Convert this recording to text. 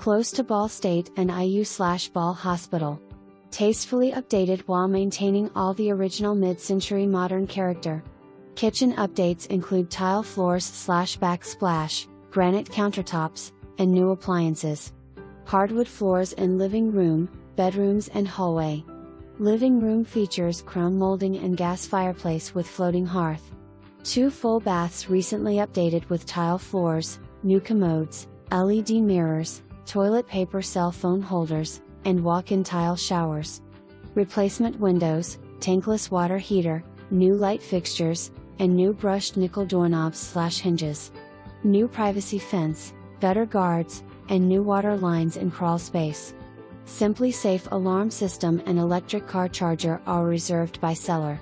Close to Ball State and IU/Ball Hospital. Tastefully updated while maintaining all the original mid-century modern character. Kitchen updates include tile floors/backsplash, granite countertops, and new appliances. Hardwood floors in living room, bedrooms and hallway. Living room features chrome molding and gas fireplace with floating hearth. 2 full baths recently updated with tile floors, new commodes, LED mirrors, toilet paper cell phone holders, and walk-in tile showers. Replacement windows, tankless water heater, new light fixtures, and new brushed nickel doorknobs/hinges. New privacy fence, gutter guards, and new water lines in crawl space. SimpliSafe alarm system and electric car charger are reserved by seller.